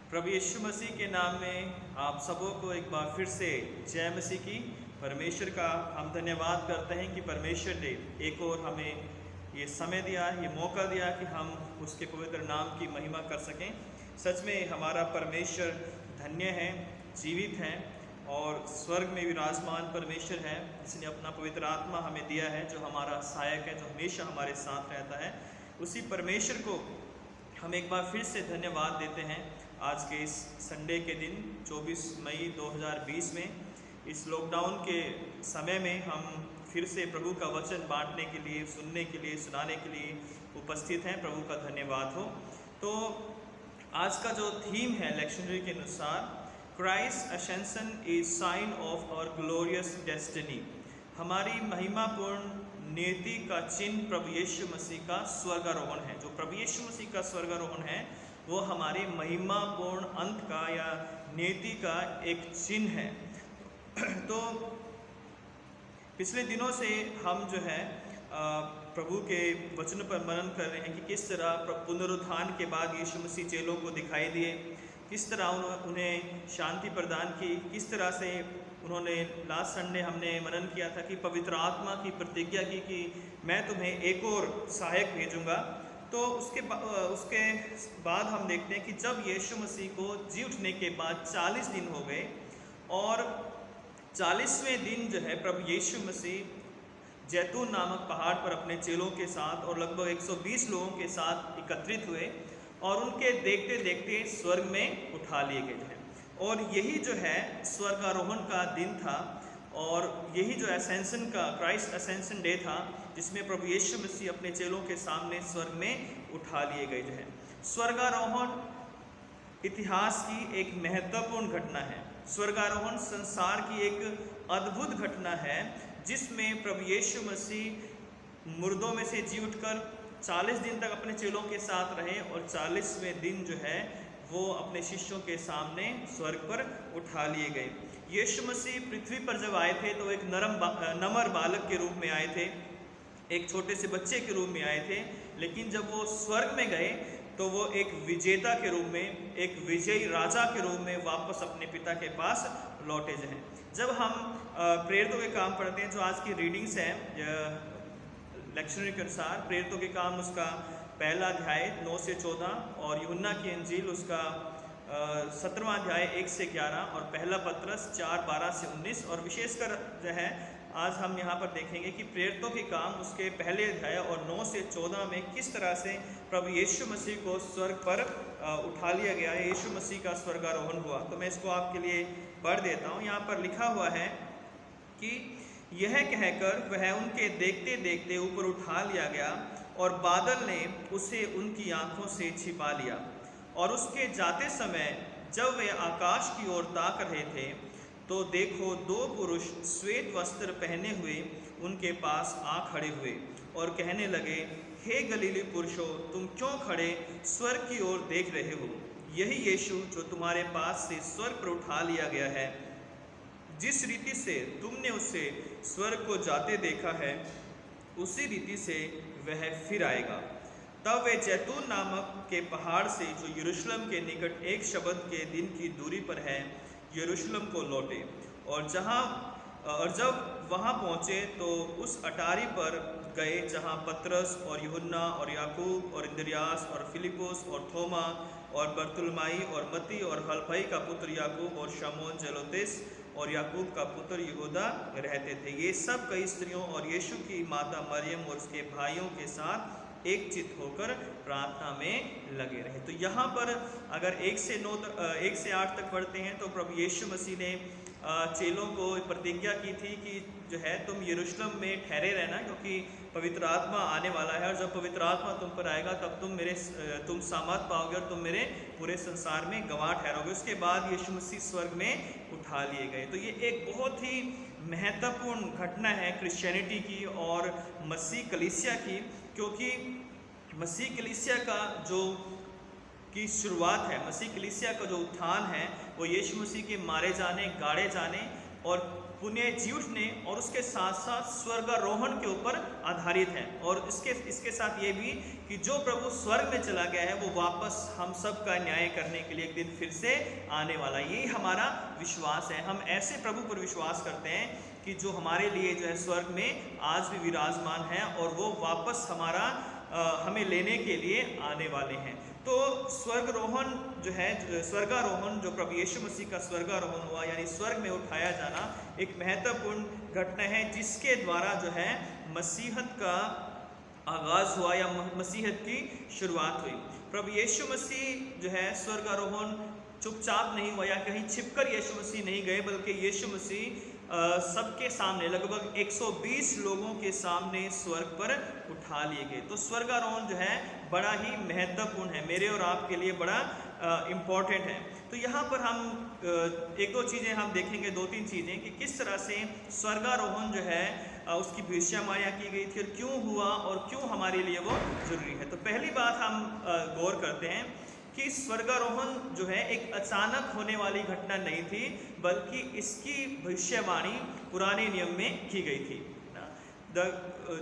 प्रभु यीशु मसीह के नाम में आप सबों को एक बार फिर से जय मसीह की। परमेश्वर का हम धन्यवाद करते हैं कि परमेश्वर ने एक और हमें ये समय दिया, ये मौका दिया कि हम उसके पवित्र नाम की महिमा कर सकें। सच में हमारा परमेश्वर धन्य है, जीवित है और स्वर्ग में विराजमान परमेश्वर है, जिसने अपना पवित्र आत्मा हमें दिया है, जो हमारा सहायक है, जो हमेशा हमारे साथ रहता है। उसी परमेश्वर को हम एक बार फिर से धन्यवाद देते हैं आज के इस संडे के दिन 24 मई 2020 में, इस लॉकडाउन के समय में हम फिर से प्रभु का वचन बांटने के लिए, सुनने के लिए, सुनाने के लिए उपस्थित हैं। प्रभु का धन्यवाद हो। तो आज का जो थीम है लेक्शनरी के अनुसार, Christ ascension is sign of our glorious destiny. हमारी महिमापूर्ण नियति का चिन्ह प्रभु यीशु मसीह का स्वर्गारोहण है। जो प्रभु यीशु मसीह का स्वर्गारोहण है वो हमारे महिमापूर्ण अंत का या नियति का एक चिन्ह है। तो पिछले दिनों से हम जो है प्रभु के वचन पर मनन कर रहे हैं कि किस तरह पुनरुत्थान के बाद यीशु मसीह चेलों को दिखाई दिए, किस तरह उन्हें शांति प्रदान की, किस तरह से उन्होंने लास्ट संडे हमने मनन किया था कि पवित्र आत्मा की प्रतिज्ञा की कि मैं तुम्हें एक और सहायक भेजूंगा। तो उसके बाद हम देखते हैं कि जब यीशु मसीह को जी उठने के बाद 40 दिन हो गए और 40वें दिन जो है प्रभु यीशु मसीह जैतून नामक पहाड़ पर अपने चेलों के साथ और लगभग 120 लोगों के साथ एकत्रित हुए और उनके देखते देखते स्वर्ग में उठा लिए गए हैं। और यही जो है स्वर्गारोहण का दिन था और यही जो असेंशन का क्राइस्ट असेंशन डे था, जिसमें प्रभु यीशु मसीह अपने चेलों के सामने स्वर्ग में उठा लिए गए हैं। स्वर्गारोहण इतिहास की एक महत्वपूर्ण घटना है। स्वर्गारोहण संसार की एक अद्भुत घटना है, जिसमें प्रभु यीशु मसीह मुर्दों में से जी उठकर 40 दिन तक अपने चेलों के साथ रहे और 40वें दिन जो है वो अपने शिष्यों के सामने स्वर्ग पर उठा लिए गए। यीशु मसीह पृथ्वी पर जब आए थे तो एक नमर बालक के रूप में आए थे, एक छोटे से बच्चे के रूप में आए थे, लेकिन जब वो स्वर्ग में गए तो वो एक विजेता के रूप में, एक विजयी राजा के रूप में वापस अपने पिता के पास लौटे हैं। जब हम प्रेरितों के काम पढ़ते हैं, जो आज की रीडिंग्स हैं लेक्शनरी के अनुसार, प्रेरितों के काम उसका पहला अध्याय 9 से 14 और यूहन्ना की इंजील उसका 17वां अध्याय 1 से 11 और पहला पत्रस 4:12 से 19, और विशेषकर जो है आज हम यहाँ पर देखेंगे कि प्रेरितों के काम उसके पहले अध्याय और 9 से 14 में किस तरह से प्रभु यीशु मसीह को स्वर्ग पर उठा लिया गया है, यीशु मसीह का स्वर्गारोहण हुआ। तो मैं इसको आपके लिए पढ़ देता हूँ। यहाँ पर लिखा हुआ है कि यह कहकर वह उनके देखते देखते ऊपर उठा लिया गया और बादल ने उसे उनकी आंखों से छिपा लिया। और उसके जाते समय जब वे आकाश की ओर ताक रहे थे तो देखो 2 पुरुष श्वेत वस्त्र पहने हुए उनके पास आ खड़े हुए और कहने लगे, हे गलीली पुरुषों, तुम क्यों खड़े स्वर्ग की ओर देख रहे हो? यही यीशु जो तुम्हारे पास से स्वर्ग पर उठा लिया गया है, जिस रीति से तुमने उसे स्वर्ग को जाते देखा है, उसी रीति से वह फिर आएगा। तब वे जैतून नामक के पहाड़ से, जो यरूशलेम के निकट एक शबद के दिन की दूरी पर है, यरूशलेम को लौटे। और जब वहाँ पहुँचे तो उस अटारी पर गए जहाँ पतरस और यूहन्ना और याकूब और इंद्रियास और फिलिपुस और थोमा और बरतुलमाई और मती और हलफई का पुत्र याकूब और शमौन जेलोतेस और याकूब का पुत्र यहूदा रहते थे। ये सब कई स्त्रियों और यीशु की माता मरियम और उसके भाइयों के साथ एक चित होकर प्रार्थना में लगे रहे। तो यहाँ पर अगर 1 से 8 तक पढ़ते हैं तो प्रभु यीशु मसीह ने चेलों को प्रतिज्ञा की थी कि जो है तुम यरूशलेम में ठहरे रहना, क्योंकि पवित्र आत्मा आने वाला है और जब पवित्र आत्मा तुम पर आएगा तब तुम सामर्थ पाओगे और तुम मेरे पूरे संसार में गवाह ठहरोगे। उसके बाद यीशु मसीह स्वर्ग में उठा लिए गए। तो ये एक बहुत ही महत्वपूर्ण घटना है क्रिश्चियनिटी की और मसीह कलीसिया की, क्योंकि मसीह कलीसिया का जो की शुरुआत है, मसीह कलीसिया का जो उत्थान है, वो यीशु मसीह के मारे जाने, गाड़े जाने और पुण्य जी उठने और उसके साथ साथ स्वर्गारोहण के ऊपर आधारित है। और इसके साथ ये भी कि जो प्रभु स्वर्ग में चला गया है वो वापस हम सब का न्याय करने के लिए एक दिन फिर से आने वाला है। यही हमारा विश्वास है। हम ऐसे प्रभु पर विश्वास करते हैं कि जो हमारे लिए जो है स्वर्ग में आज भी विराजमान है और वो वापस हमें लेने के लिए आने वाले हैं। तो स्वर्गारोहण जो प्रभु यीशु मसीह का स्वर्गारोहण हुआ, यानी स्वर्ग में उठाया जाना, एक महत्वपूर्ण घटना है जिसके द्वारा जो है मसीहत का आगाज हुआ या मसीहत की शुरुआत हुई। प्रभु यीशु मसीह जो है स्वर्गारोहण चुपचाप नहीं हुआ या कहीं छिपकर यीशु मसीह नहीं गए, बल्कि यीशु मसीह सबके सामने लगभग 120 लोगों के सामने स्वर्ग पर उठा लिए गए। तो स्वर्गारोहण जो है बड़ा ही महत्वपूर्ण है, मेरे और आपके लिए बड़ा इम्पोर्टेंट है। तो यहाँ पर हम एक दो चीज़ें हम देखेंगे, दो तीन चीज़ें कि किस तरह से स्वर्गारोहण जो है उसकी भविष्यवाणियाँ की गई थी और क्यों हुआ और क्यों हमारे लिए वो जरूरी है। तो पहली बात हम गौर करते हैं कि स्वर्गारोहण जो है एक अचानक होने वाली घटना नहीं थी, बल्कि इसकी भविष्यवाणी पुराने नियम में की गई थी।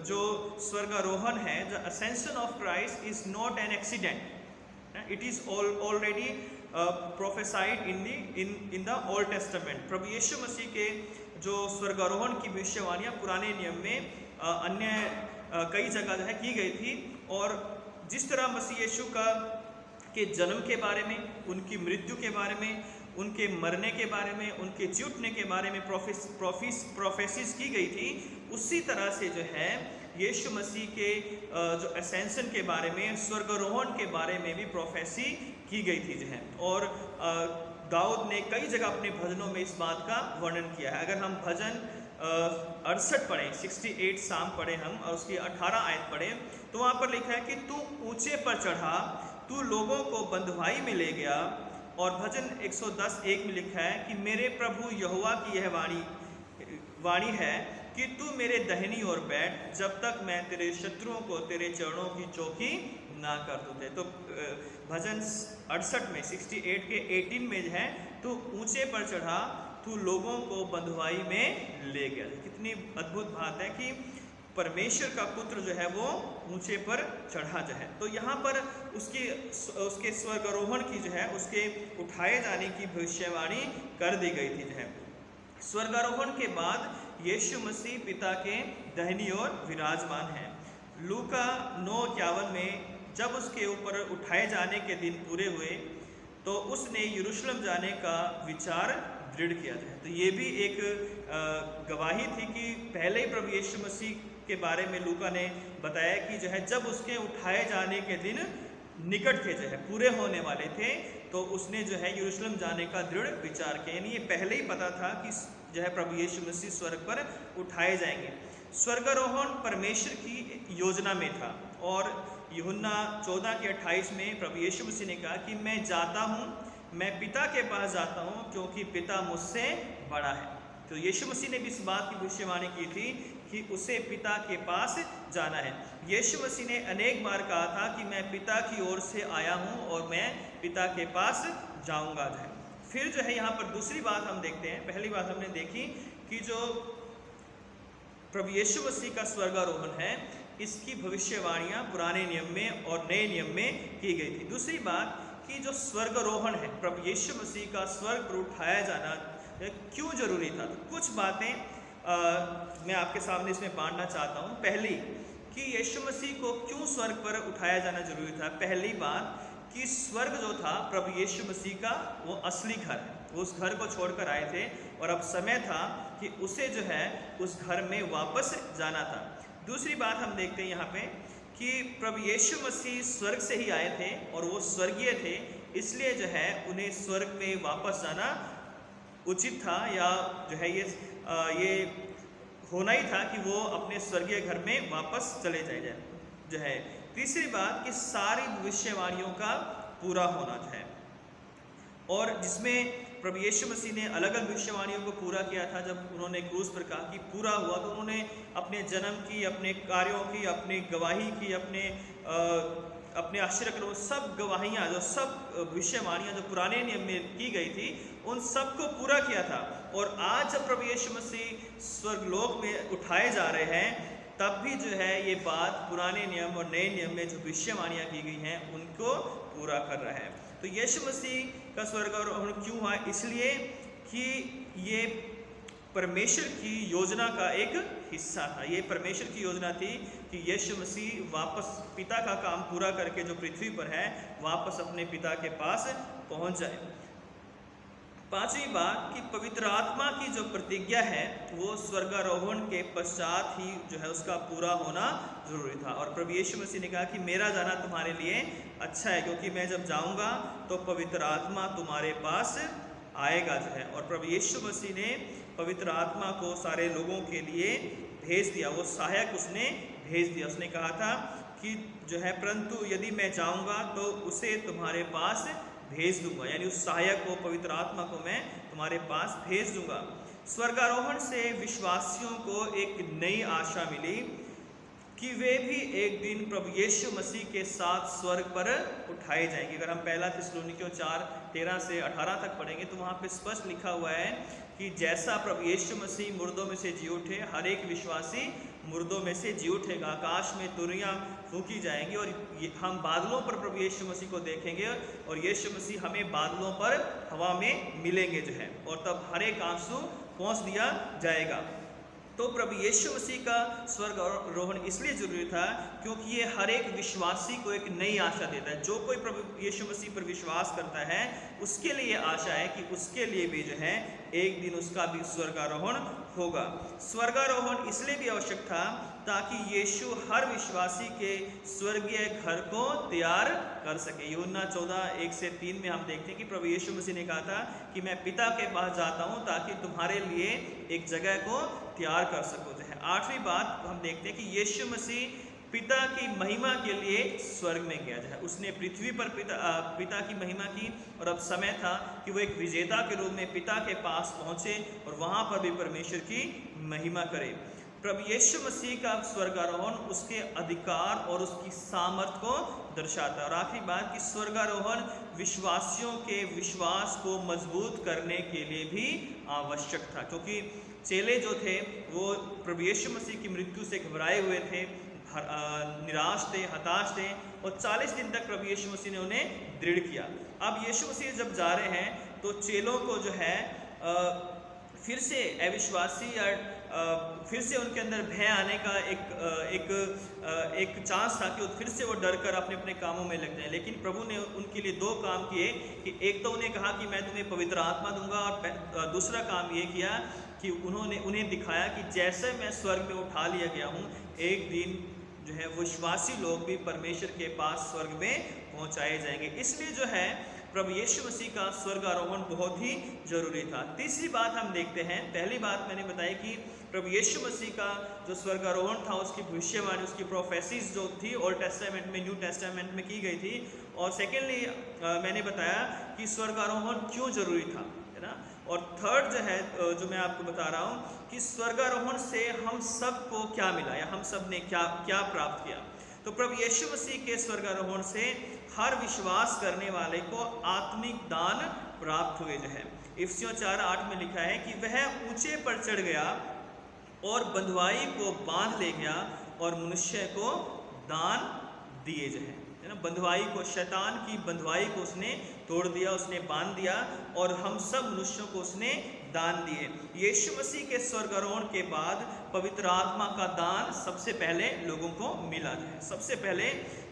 जो स्वर्गारोहण है, the ascension of Christ is not an accident, it is already prophesied in the old testament. प्रभु यीशु मसीह के जो स्वर्गारोहण की भविष्यवाणियाँ पुराने नियम में अन्य कई जगह जो है की गई थी। और जिस तरह मसीह यीशु के जन्म के बारे में, उनकी मृत्यु के बारे में, उनके मरने के बारे में, उनके जी उठने के बारे में प्रोफेसीज की गई थी, उसी तरह से जो है यीशु मसीह के जो असेंशन के बारे में, स्वर्गारोहण के बारे में भी प्रोफेसी की गई थी जो है। और दाऊद ने कई जगह अपने भजनों में इस बात का वर्णन किया है। अगर हम भजन 68 पढ़ें, 68 साम पढ़ें हम और उसकी 18 आयत पढ़ें, तो वहाँ पर लिखा है कि तू ऊंचे पर चढ़ा, तू लोगों को बंधुआई में ले गया। और भजन 110:1 में लिखा है कि मेरे प्रभु यहोवा की यह वाणी है कि तू मेरे दाहिनी ओर बैठ, जब तक मैं तेरे शत्रुओं को तेरे चरणों की चौकी ना कर दूं दे। तो भजन 68 में 68 के 18 में जो है, तू ऊंचे पर चढ़ा, तू लोगों को बंधुआई में ले गया। कितनी अद्भुत बात है कि परमेश्वर का पुत्र जो है वो ऊंचे पर चढ़ा जो है। तो यहाँ पर उसके स्वर्गारोहण की जो है, उसके उठाए जाने की भविष्यवाणी कर दी गई थी जो है। स्वर्गारोहण के बाद यीशु मसीह पिता के दाहिनी ओर विराजमान है। लूका 9:51 में जब उसके ऊपर उठाए जाने के दिन पूरे हुए तो उसने यरूशलेम जाने का विचार दृढ़ किया जाए। तो ये भी एक गवाही थी कि पहले ही प्रभु यीशु मसीह के बारे में लूका ने बताया कि जो है जब उसके उठाए जाने के दिन निकट थे, जो है पूरे होने वाले थे, तो उसने जो है यरूशलेम जाने का दृढ़ विचार किया। यानी ये पहले ही पता था कि जो है प्रभु यीशु मसीह स्वर्ग पर उठाए जाएंगे। स्वर्गारोहण परमेश्वर की योजना में था। और यूहन्ना 14:28 में प्रभु यीशु मसीह ने कहा कि मैं जाता हूँ, मैं पिता के पास जाता हूँ, क्योंकि पिता मुझसे बड़ा है। तो यीशु मसीह ने भी इस बात की भविष्यवाणी की थी कि उसे पिता के पास जाना है। यीशु मसीह ने अनेक बार कहा था कि मैं पिता की ओर से आया हूँ और मैं पिता के पास जाऊँगा जो है। फिर जो है यहाँ पर दूसरी बात हम देखते हैं। पहली बात हमने देखी कि जो प्रभु यीशु मसीह का स्वर्गारोहण है, इसकी भविष्यवाणियाँ पुराने नियम में और नए नियम में की गई थी। दूसरी बात कि जो स्वर्गारोहण है, प्रभु यीशु मसीह का स्वर्ग पर उठाया जाना क्यों जरूरी था। तो कुछ बातें मैं आपके सामने इसमें बांटना चाहता हूँ। पहली कि यीशु मसीह को क्यों स्वर्ग पर उठाया जाना जरूरी था। पहली बात कि स्वर्ग जो था प्रभु यीशु मसीह का वो असली घर है, वो उस घर को छोड़कर आए थे और अब समय था कि उसे जो है उस घर में वापस जाना था। दूसरी बात हम देखते हैं यहाँ पे कि प्रभु यीशु मसीह स्वर्ग से ही आए थे और वो स्वर्गीय थे, इसलिए जो है उन्हें स्वर्ग में वापस जाना उचित था, या जो है ये होना ही था कि वो अपने स्वर्गीय घर में वापस चले जाए जो है। तीसरी बात कि सारी भविष्यवाणियों का पूरा होना जो है, और जिसमें प्रभु यीशु मसीह ने अलग अलग भविष्यवाणियों को पूरा किया था। जब उन्होंने क्रूस पर कहा कि पूरा हुआ, तो उन्होंने अपने जन्म की, अपने कार्यों की, अपनी गवाही की, अपने आश्चर्य, सब गवाहियाँ, जो सब भविष्यवाणियाँ जो पुराने नियम में की गई थी, उन सब को पूरा किया था। और आज जब प्रभु यीशु मसीह स्वर्गलोक में उठाए जा रहे हैं, तब भी जो है ये बात पुराने नियम और नए नियम में जो भविष्यवाणियाँ की गई हैं उनको पूरा कर रहा है। तो यीशु मसीह का स्वर्गारोहण क्यों हुआ? इसलिए कि ये परमेश्वर की योजना का एक हिस्सा था। ये परमेश्वर की योजना थी कि यीशु मसीह वापस पिता का काम पूरा करके जो पृथ्वी पर है वापस अपने पिता के पास पहुंच जाए। पांचवी बात कि पवित्र आत्मा की जो प्रतिज्ञा है वो स्वर्गारोहण के पश्चात ही जो है उसका पूरा होना जरूरी था। और प्रभु यीशु मसीह ने कहा कि मेरा जाना तुम्हारे लिए अच्छा है, क्योंकि मैं जब जाऊंगा तो पवित्र आत्मा तुम्हारे पास आएगा जो है। और प्रभु यीशु मसीह ने पवित्र आत्मा को सारे लोगों के लिए भेज दिया, वो सहायक उसने भेज दिया। उसने कहा था कि जो है परंतु यदि मैं जाऊंगा तो उसे तुम्हारे पास भेज दूंगा, यानी उस सहायक को, पवित्र आत्मा को मैं तुम्हारे पास भेज दूंगा। स्वर्गारोहण से विश्वासियों को एक नई आशा मिली कि वे भी एक दिन प्रभु यीशु मसीह के साथ स्वर्ग पर उठाए जाएंगे। अगर हम पहला थिस्सलुनीकियों 4:13 से 18 तक पढ़ेंगे तो वहाँ पे स्पष्ट लिखा हुआ है कि जैसा प्रभु यीशु मसीह मुर्दों में से जी उठे, हर एक विश्वासी मुर्दों में से जी उठेगा। आकाश में तुरियां फूंकी जाएंगी और हम बादलों पर प्रभु यीशु मसीह को देखेंगे और यीशु मसीह हमें बादलों पर हवा में मिलेंगे जो है, और तब हर एक आंसू पहुँच दिया जाएगा। तो प्रभु यीशु मसीह का स्वर्गारोहण इसलिए जरूरी था क्योंकि ये हर एक विश्वासी को एक नई आशा देता है। जो कोई प्रभु यीशु मसीह पर विश्वास करता है उसके लिए आशा है कि उसके लिए भी जो है एक दिन उसका भी स्वर्गारोहण होगा। स्वर्गारोहण इसलिए भी आवश्यक था ताकि यीशु हर विश्वासी के स्वर्गीय घर को तैयार कर सके। यूहन्ना 14:1-3 में हम देखते हैं कि प्रभु यीशु मसीह ने कहा था कि मैं पिता के पास जाता हूँ ताकि तुम्हारे लिए एक जगह को तैयार कर सको जो है। आठवीं बात हम देखते हैं कि यीशु मसीह पिता की महिमा के लिए स्वर्ग में गया जो है। उसने पृथ्वी पर पिता की महिमा की और अब समय था कि वो एक विजेता के रूप में पिता के पास पहुंचे और वहां पर भी परमेश्वर की महिमा करे। प्रभु यीशु मसीह का स्वर्गारोहण उसके अधिकार और उसकी सामर्थ्य को दर्शाता है। और आखिरी बात कि स्वर्गारोहण विश्वासियों के विश्वास को मजबूत करने के लिए भी आवश्यक था, क्योंकि चेले जो थे वो प्रभु यीशु मसीह की मृत्यु से घबराए हुए थे, निराश थे, हताश थे, और 40 दिन तक प्रभु यीशु मसीह ने उन्हें दृढ़ किया। अब यीशु मसीह जब जा रहे हैं तो चेलों को जो है फिर से अविश्वासी या फिर से उनके अंदर भय आने का एक चांस था कि फिर से वो डर कर अपने अपने कामों में लग जाए। लेकिन प्रभु ने उनके लिए 2 काम किए कि एक तो उन्हें कहा कि मैं तुम्हें पवित्र आत्मा दूंगा, और दूसरा काम ये किया कि उन्हें दिखाया कि जैसे मैं स्वर्ग में उठा लिया गया हूँ, एक दिन जो है विश्वासी लोग भी परमेश्वर के पास स्वर्ग में पहुँचाए जाएंगे। इसलिए जो है प्रभु यीशु मसीह का स्वर्गारोहण बहुत ही जरूरी था। तीसरी बात हम देखते हैं, पहली बात मैंने बताई कि प्रभु यीशु मसीह का जो स्वर्गारोहण था उसकी भविष्यवाणी, उसकी प्रोफेसीज जो थी ओल्ड टेस्टामेंट में, न्यू टेस्टामेंट में की गई थी। और सेकेंडली मैंने बताया कि स्वर्गारोहण क्यों जरूरी था, है ना। और थर्ड जो है जो मैं आपको बता रहा हूँ कि स्वर्गारोहण से हम सबको क्या मिला या हम सब ने क्या प्राप्त किया। तो प्रभु यीशु मसीह के स्वर्गारोहण से हर विश्वास करने वाले को आत्मिक दान प्राप्त हुए जो है। इफिसियों 4:8 में लिखा है कि वह ऊंचे पर चढ़ गया और बंधुआई को बांध ले गया और मनुष्य को दान दिए जो है ना। बंधुआई को, शैतान की बंधुआई को उसने तोड़ दिया, उसने बांध दिया और हम सब मनुष्यों को उसने दान दिए। यीशु मसीह के स्वर्गारोहण के बाद पवित्र आत्मा का दान सबसे पहले लोगों को मिला है। सबसे पहले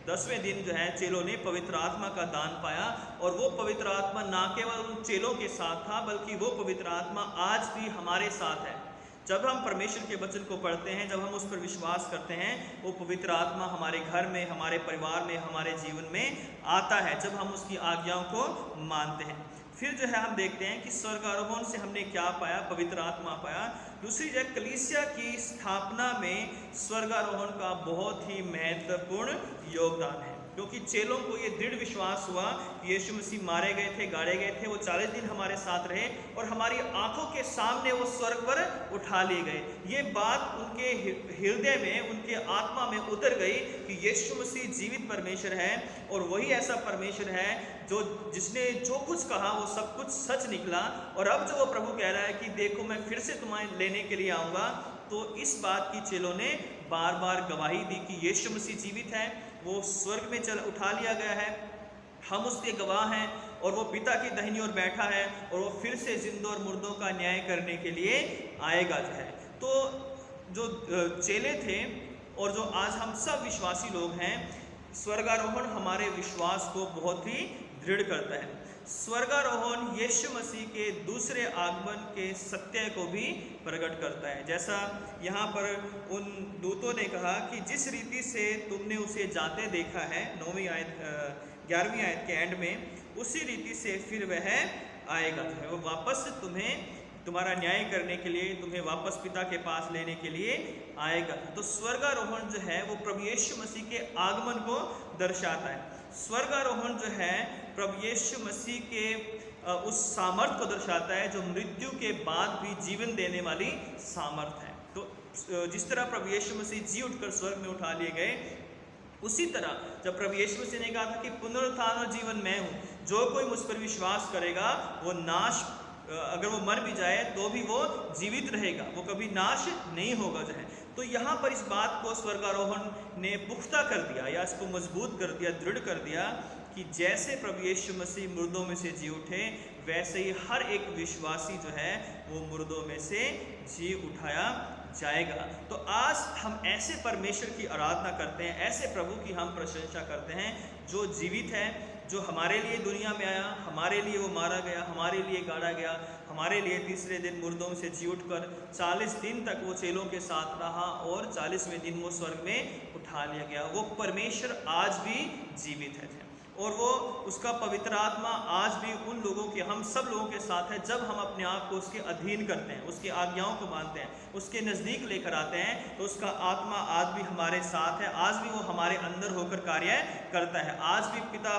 10वें दिन जो है चेलों ने पवित्र आत्मा का दान पाया, और वो पवित्र आत्मा ना केवल उन चेलों के साथ था बल्कि वो पवित्र आत्मा आज भी हमारे साथ है। जब हम परमेश्वर के वचन को पढ़ते हैं, जब हम उस पर विश्वास करते हैं, वो पवित्र आत्मा हमारे घर में, हमारे परिवार में, हमारे जीवन में आता है जब हम उसकी आज्ञाओं को मानते हैं। फिर जो है हम देखते हैं कि स्वर्गारोहण से हमने क्या पाया, पवित्र आत्मा पाया। दूसरी जगह कलीसिया की स्थापना में स्वर्गारोहण का बहुत ही महत्वपूर्ण योगदान है। क्योंकि चेलों को ये दृढ़ विश्वास हुआ कि यीशु मसीह मारे गए थे, गाड़े गए थे, वो 40 दिन हमारे साथ रहे और हमारी आंखों के सामने वो स्वर्ग पर उठा लिए गए। ये बात उनके हृदय में, उनके आत्मा में उतर गई कि यीशु मसीह जीवित परमेश्वर है और वही ऐसा परमेश्वर है जिसने जो कुछ कहा वो सब कुछ सच निकला। और अब जो वो प्रभु कह रहा है कि देखो मैं फिर से तुम्हें लेने के लिए आऊँगा, तो इस बात की चेलों ने बार बार गवाही दी कि यीशु मसीह जीवित है, वो स्वर्ग में उठा लिया गया है, हम उसके गवाह हैं और वो पिता की दाहिनी ओर बैठा है और वो फिर से जिंदों और मुर्दों का न्याय करने के लिए आएगा जो है। तो जो चेले थे और जो आज हम सब विश्वासी लोग हैं, स्वर्गारोहण हमारे विश्वास को बहुत ही दृढ़ करता है। स्वर्गारोहण यीशु मसीह के दूसरे आगमन के सत्य को भी प्रकट करता है। जैसा यहाँ पर उन दूतों ने कहा कि जिस रीति से तुमने उसे जाते देखा है, 9वीं आयत 11वीं आयत के एंड में, उसी रीति से फिर वह आएगा, वो वापस तुम्हारा न्याय करने के लिए, तुम्हें वापस पिता के पास लेने के लिए आएगा। तो स्वर्गारोहण जो है वो प्रभु यीशु मसीह के आगमन को दर्शाता है। स्वर्गारोहण जो है प्रभु यीशु मसीह के उस सामर्थ को दर्शाता है जो मृत्यु के बाद भी जीवन देने वाली सामर्थ है। तो जिस तरह प्रभु यीशु मसीह जी उठकर स्वर्ग में उठा लिए गए, उसी तरह जब प्रभु यीशु मसीह ने कहा था कि पुनरुत्थान और जीवन मैं हूँ, जो कोई मुझ पर विश्वास करेगा वो नाश, अगर वो मर भी जाए तो भी वो जीवित रहेगा, वो कभी नाश नहीं होगा जो है। तो यहाँ पर इस बात को स्वर्गारोहण ने पुख्ता कर दिया या इसको मजबूत कर दिया, दृढ़ कर दिया कि जैसे प्रभु यीशु मसीह मुर्दों में से जी उठे, वैसे ही हर एक विश्वासी जो है वो मुर्दों में से जी उठाया जाएगा। तो आज हम ऐसे परमेश्वर की आराधना करते हैं, ऐसे प्रभु की हम प्रशंसा करते हैं जो जीवित है, जो हमारे लिए दुनिया में आया, हमारे लिए वो मारा गया, हमारे लिए गाड़ा गया, हमारे लिए तीसरे दिन मुर्दों से जी उठकर 40 दिन तक वो चेलों के साथ रहा और 40वें दिन वो स्वर्ग में उठा लिया गया। वो परमेश्वर आज भी जीवित है और वो उसका पवित्र आत्मा आज भी उन लोगों के, हम सब लोगों के साथ है। जब हम अपने आप को उसके अधीन करते हैं, उसकी आज्ञाओं को मानते हैं, उसके नज़दीक लेकर आते हैं, तो उसका आत्मा आज भी हमारे साथ है, आज भी वो हमारे अंदर होकर कार्य करता है। आज भी पिता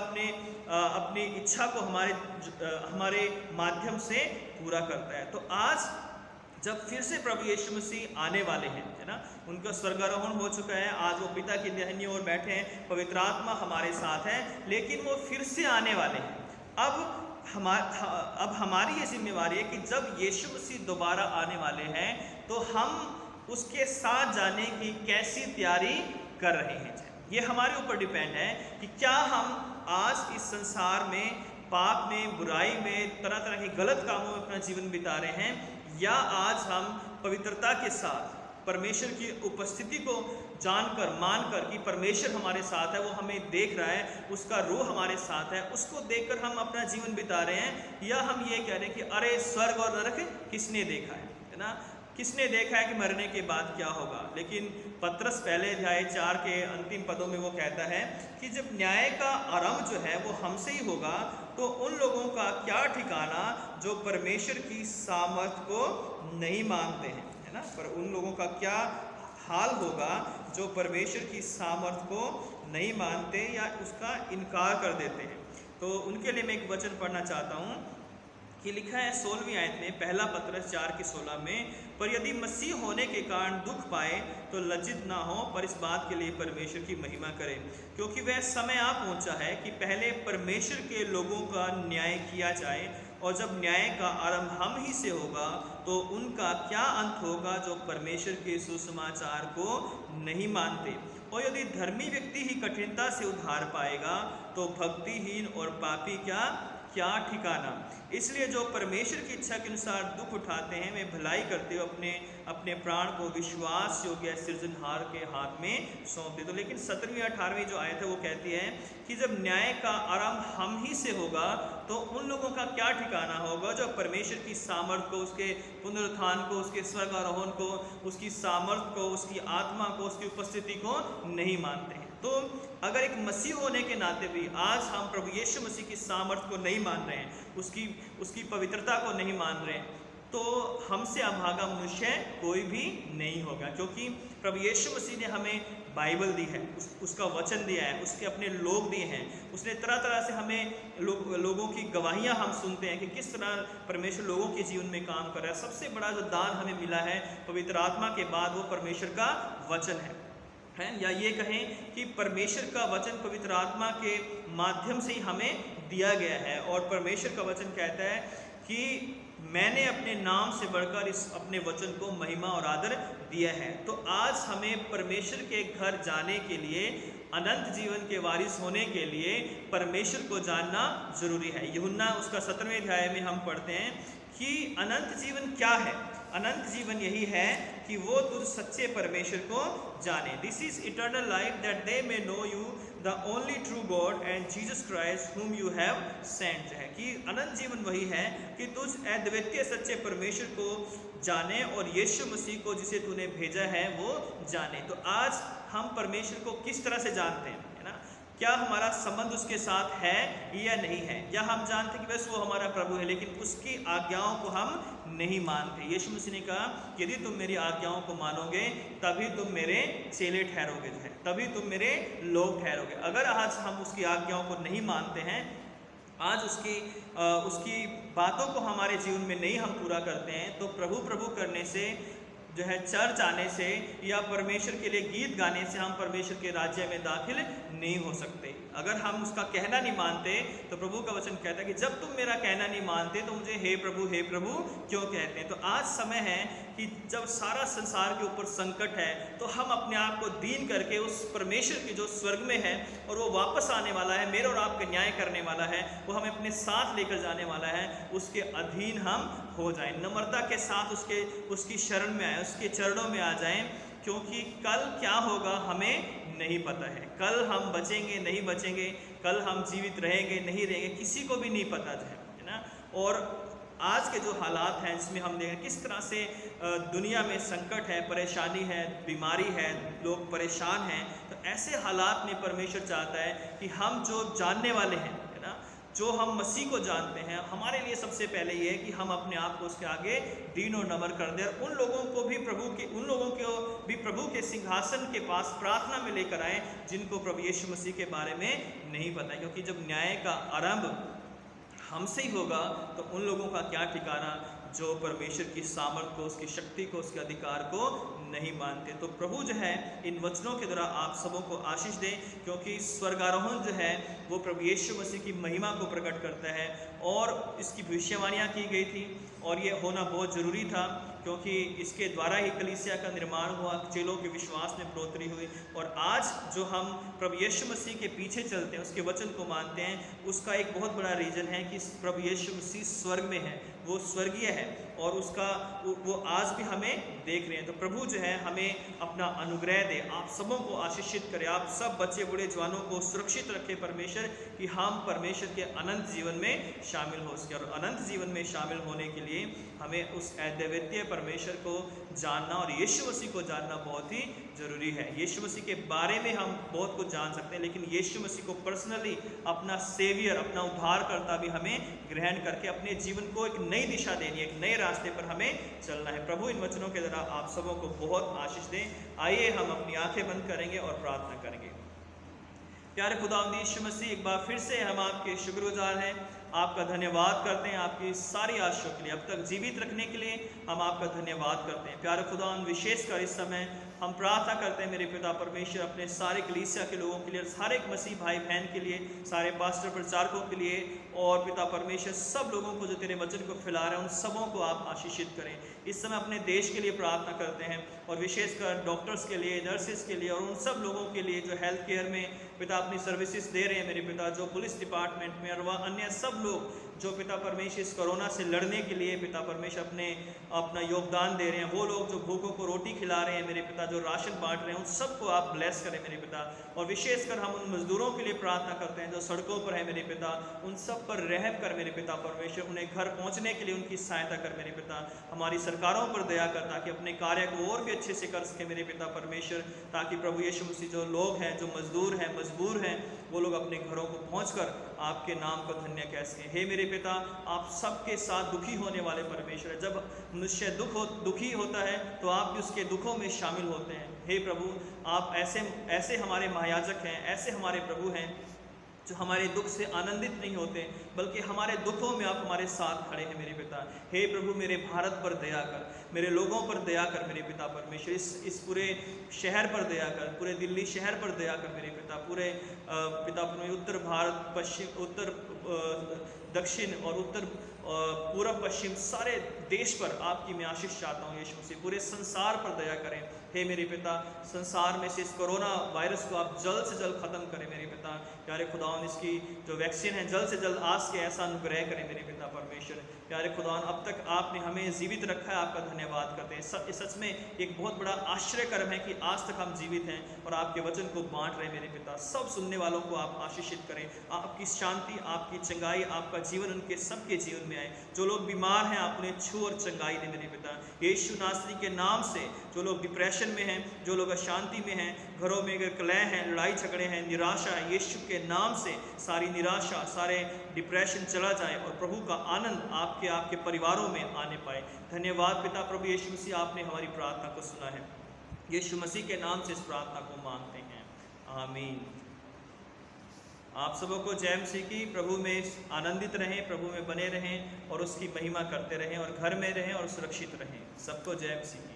अपनी इच्छा को हमारे माध्यम से पूरा करता है। तो आज जब फिर से प्रभु यीशु मसीह आने वाले हैं, है ना, उनका स्वर्गारोहण हो चुका है, आज वो पिता की दाहिनी ओर बैठे हैं, पवित्र आत्मा हमारे साथ है, लेकिन वो फिर से आने वाले हैं। अब हमारी ये जिम्मेवारी है कि जब यीशु मसीह दोबारा आने वाले हैं तो हम उसके साथ जाने की कैसी तैयारी कर रहे हैं। ये हमारे ऊपर डिपेंड है कि क्या हम आज इस संसार में पाप में, बुराई में, तरह तरह के गलत कामों में अपना जीवन बिता रहे हैं, या आज हम पवित्रता के साथ परमेश्वर की उपस्थिति को जानकर, मानकर कि परमेश्वर हमारे साथ है, वो हमें देख रहा है, उसका रूह हमारे साथ है, उसको देखकर हम अपना जीवन बिता रहे हैं, या हम ये कह रहे हैं कि अरे स्वर्ग और नरक किसने देखा है ना, किसने देखा है कि मरने के बाद क्या होगा। लेकिन पत्रस पहले अध्याय 4 के अंतिम पदों में वो कहता है कि जब न्याय का आरंभ जो है वो हमसे ही होगा, तो उन लोगों का क्या ठिकाना जो परमेश्वर की सामर्थ को नहीं मानते हैं, है ना। पर उन लोगों का क्या हाल होगा जो परमेश्वर की सामर्थ को नहीं मानते या उसका इनकार कर देते हैं। तो उनके लिए मैं एक वचन पढ़ना चाहता हूँ कि लिखा है 16वीं आयत में, पहला पत्रस 4:16 में, पर यदि मसीह होने के कारण दुख पाए तो लज्जित ना हो, पर इस बात के लिए परमेश्वर की महिमा करें, क्योंकि वह समय आ पहुंचा है कि पहले परमेश्वर के लोगों का न्याय किया जाए, और जब न्याय का आरंभ हम ही से होगा तो उनका क्या अंत होगा जो परमेश्वर के सुसमाचार को नहीं मानते। और यदि धर्मी व्यक्ति ही कठिनता से उद्धार पाएगा तो भक्तिहीन और पापी क्या ठिकाना। इसलिए जो परमेश्वर की इच्छा के अनुसार दुख उठाते हैं, वे भलाई करते हुए अपने प्राण को विश्वास योग्य सृजनहार के हाथ में सौंप दे। तो लेकिन 17वीं 18वीं जो आयत है वो कहती है कि जब न्याय का आरंभ हम ही से होगा तो उन लोगों का क्या ठिकाना होगा जो परमेश्वर की सामर्थ को, उसके पुनरुत्थान को, उसके स्वर्गारोहण को, उसकी सामर्थ को, उसकी आत्मा को, उसकी उपस्थिति को नहीं मानते हैं। तो अगर एक मसीह होने के नाते भी आज हम प्रभु यीशु मसीह की सामर्थ को नहीं मान रहे हैं, उसकी पवित्रता को नहीं मान रहे हैं, तो हमसे अभागा मनुष्य कोई भी नहीं होगा, क्योंकि प्रभु यीशु मसीह ने हमें बाइबल दी है, उसका वचन दिया है, उसके अपने लोग दिए हैं, उसने तरह तरह से हमें लोगों की गवाहियाँ हम सुनते हैं कि किस तरह परमेश्वर लोगों के जीवन में काम कर रहा है। सबसे बड़ा जो दान हमें मिला है पवित्र आत्मा के बाद, वो परमेश्वर का वचन है या ये कहें कि परमेश्वर का वचन पवित्र आत्मा के माध्यम से ही हमें दिया गया है। और परमेश्वर का वचन कहता है कि मैंने अपने नाम से बढ़कर इस अपने वचन को महिमा और आदर दिया है। तो आज हमें परमेश्वर के घर जाने के लिए, अनंत जीवन के वारिस होने के लिए परमेश्वर को जानना जरूरी है। यूहन्ना उसका 17वें अध्याय में हम पढ़ते हैं कि अनंत जीवन क्या है। अनंत जीवन यही है कि वो तुझ सच्चे परमेश्वर को जाने। This is eternal life that they may know you the only true God and Jesus Christ whom you have sent. है कि अनंत जीवन वही है कि तुझ अद्वितीय सच्चे परमेश्वर को जाने और यीशु मसीह को जिसे तूने भेजा है वो जाने। तो आज हम परमेश्वर को किस तरह से जानते हैं, है ना? क्या हमारा संबंध उसके साथ है या नहीं है? या हम जानते हैं कि बस वो हमारा प्रभु है लेकिन उसकी आज्ञाओं को हम नहीं मानते। यीशु मसीह ने कहा यदि तुम मेरी आज्ञाओं को मानोगे तभी तुम मेरे चेले ठहरोगे, जो है तभी तुम मेरे लोग ठहरोगे। अगर आज हम उसकी आज्ञाओं को नहीं मानते हैं, आज उसकी बातों को हमारे जीवन में नहीं हम पूरा करते हैं, तो प्रभु प्रभु करने से, जो है चर्च आने से या परमेश्वर के लिए गीत गाने से हम परमेश्वर के राज्य में दाखिल नहीं हो सकते। अगर हम उसका कहना नहीं मानते तो प्रभु का वचन कहता है कि जब तुम मेरा कहना नहीं मानते तो मुझे हे प्रभु क्यों कहते हैं। तो आज समय है कि जब सारा संसार के ऊपर संकट है तो हम अपने आप को दीन करके उस परमेश्वर की जो स्वर्ग में है और वो वापस आने वाला है, मेरे और आपका न्याय करने वाला है, वो हमें अपने साथ लेकर जाने वाला है, उसके अधीन हम हो जाएं, नम्रता के साथ उसकी शरण में आए, उसके चरणों में आ जाएं, क्योंकि कल क्या होगा हमें नहीं पता है। कल हम बचेंगे नहीं बचेंगे, कल हम जीवित रहेंगे नहीं रहेंगे, किसी को भी नहीं पता है ना। और आज के जो हालात हैं जिसमें हम देखें किस तरह से दुनिया में संकट है, परेशानी है, बीमारी है, लोग परेशान हैं, तो ऐसे हालात में परमेश्वर चाहता है कि हम जो जानने वाले हैं, है ना, जो हम मसीह को जानते हैं, हमारे लिए सबसे पहले ये है कि हम अपने आप को उसके आगे दीन और नम्र कर दें और उन लोगों को भी प्रभु के सिंहासन के पास प्रार्थना में लेकर आएं जिनको प्रभु यीशु मसीह के बारे में नहीं पता है। क्योंकि जब न्याय का आरंभ हमसे ही होगा तो उन लोगों का क्या ठिकाना जो परमेश्वर की सामर्थ को, उसकी शक्ति को, उसके अधिकार को नहीं मानते। तो प्रभु जो है इन वचनों के द्वारा आप सबों को आशीष दें, क्योंकि स्वर्गारोहण जो है वो प्रभु यीशु मसीह की महिमा को प्रकट करता है और इसकी भविष्यवाणियाँ की गई थी और ये होना बहुत ज़रूरी था, क्योंकि इसके द्वारा ही कलीसिया का निर्माण हुआ, चेलों के विश्वास में बढ़ोतरी हुई। और आज जो हम प्रभु यीशु मसीह के पीछे चलते हैं, उसके वचन को मानते हैं, उसका एक बहुत बड़ा रीज़न है कि प्रभु यीशु मसीह स्वर्ग में है, वो स्वर्गीय है और वो आज भी हमें देख रहे हैं। तो प्रभु जो है हमें अपना अनुग्रह दे, आप सबों को आशीषित करे, आप सब बच्चे बूढ़े जवानों को सुरक्षित रखे परमेश्वर, कि हम परमेश्वर के अनंत जीवन में शामिल हो सके। और अनंत जीवन में शामिल होने के लिए हमें उस अद्वितीय परमेश्वर को जानना और यीशु मसीह को जानना बहुत ही ज़रूरी है। यीशु मसीह के बारे में हम बहुत कुछ जान सकते हैं, लेकिन यीशु मसीह को पर्सनली अपना सेवियर, अपना उद्धारकर्ता भी हमें ग्रहण करके अपने जीवन को एक नई दिशा देनी है, एक नए रास्ते पर हमें चलना है। प्रभु इन वचनों के द्वारा आप सबों को बहुत आशीष दें। आइए हम अपनी आंखें बंद करेंगे और प्रार्थना करेंगे। प्यारे खुदावंद यीशु मसीह, एक बार फिर से हम आपके शुक्रगुजार हैं, आपका धन्यवाद करते हैं आपकी सारी आशीषों के लिए, अब तक जीवित रखने के लिए हम आपका धन्यवाद करते हैं। प्यारे खुदावंद, विशेषकर इस समय हम प्रार्थना करते हैं मेरे पिता परमेश्वर अपने सारे कलीसिया के लोगों के लिए, सारे मसीह भाई बहन के लिए, सारे पास्टर प्रचारकों के लिए, और पिता परमेश्वर सब लोगों को जो तेरे वचन को फैला रहे हैं उन सबों को आप आशीषित करें। इस समय अपने देश के लिए प्रार्थना करते हैं और विशेषकर डॉक्टर्स के लिए, नर्सेस के लिए और उन सब लोगों के लिए जो हेल्थ केयर में पिता अपनी सर्विसेज दे रहे हैं मेरे पिता, जो पुलिस डिपार्टमेंट में और वह अन्य सब लोग जो पिता परमेश्वर इस कोरोना से लड़ने के लिए पिता परमेश्वर अपना योगदान दे रहे हैं, वो लोग जो भूखों को रोटी खिला रहे हैं मेरे पिता, जो राशन बांट रहे हैं, उन सबको आप ब्लेस करें मेरे पिता। और विशेषकर हम उन मजदूरों के लिए प्रार्थना करते हैं जो सड़कों पर है मेरे पिता, उन सब पर रहम कर मेरे पिता परमेश्वर, उन्हें घर पहुंचने के लिए उनकी सहायता कर मेरे पिता। हमारी सरकारों पर दया कर ताकि अपने कार्य को और भी अच्छे से कर सके मेरे पिता परमेश्वर, ताकि प्रभु यीशु मसीह जो लोग हैं, जो मजदूर हैं, मजबूर हैं, वो लोग अपने घरों को पहुंचकर आपके नाम को धन्य कह सकें। हे मेरे पिता, आप सबके साथ दुखी होने वाले परमेश्वर है। जब मनुष्य दुखी होता है तो आप भी उसके दुखों में शामिल होते हैं। हे प्रभु, आप ऐसे हमारे महायाजक हैं, ऐसे हमारे प्रभु हैं जो हमारे दुख से आनंदित नहीं होते, बल्कि हमारे दुखों में आप हमारे साथ खड़े हैं मेरे पिता। हे प्रभु, मेरे भारत पर दया कर, मेरे लोगों पर दया कर मेरे पिता परमेश्वर। इस पूरे शहर पर दया कर, पूरे दिल्ली शहर पर दया कर मेरे पिता। पूरे पिता परमेश्वर उत्तर भारत, पश्चिम, उत्तर दक्षिण और उत्तर पूर्व पश्चिम सारे देश पर आपकी मैं आशीष चाहता हूँ यीशु मसीह। पूरे संसार पर दया करें हे मेरे पिता। संसार में से इस कोरोना वायरस को आप जल्द से जल्द ख़त्म करें मेरे पिता। प्यारे खुदावन, इसकी जो वैक्सीन है जल्द से जल्द आज के ऐसा अनुग्रह करें मेरे पिता परमेश्वर। प्यारे खुदावन, अब तक आपने हमें जीवित रखा है, आपका धन्यवाद करते हैं। सच में एक बहुत बड़ा आश्चर्यकर्म है कि आज तक हम जीवित हैं और आपके वचन को बांट रहे हैं मेरे पिता। सब सुनने वालों को आप आशीषित करें, आपकी शांति, आपकी चंगाई, आपका जीवन उनके सबके जीवन में आए। जो लोग बीमार हैं आप उन्हें छू और चंगाई दें मेरे पिता। यीशु नासरी के नाम से जो लोग डिप्रेशन में हैं, जो लोग अशांति में हैं, घरों में अगर कलह हैं, लड़ाई झगड़े हैं, निराशा है, यीशु के नाम से सारी निराशा, सारे डिप्रेशन चला जाए और प्रभु का आनंद आपके परिवारों में आने पाए। धन्यवाद पिता प्रभु यीशु मसीह, आपने हमारी प्रार्थना को सुना है। यीशु मसीह के नाम से इस प्रार्थना को मांगते हैं, आमीन। आप सबों को जय मसीह की। प्रभु में आनंदित रहें, प्रभु में बने रहें और उसकी महिमा करते रहें और घर में रहें और सुरक्षित रहें। सबको जय मसीह की।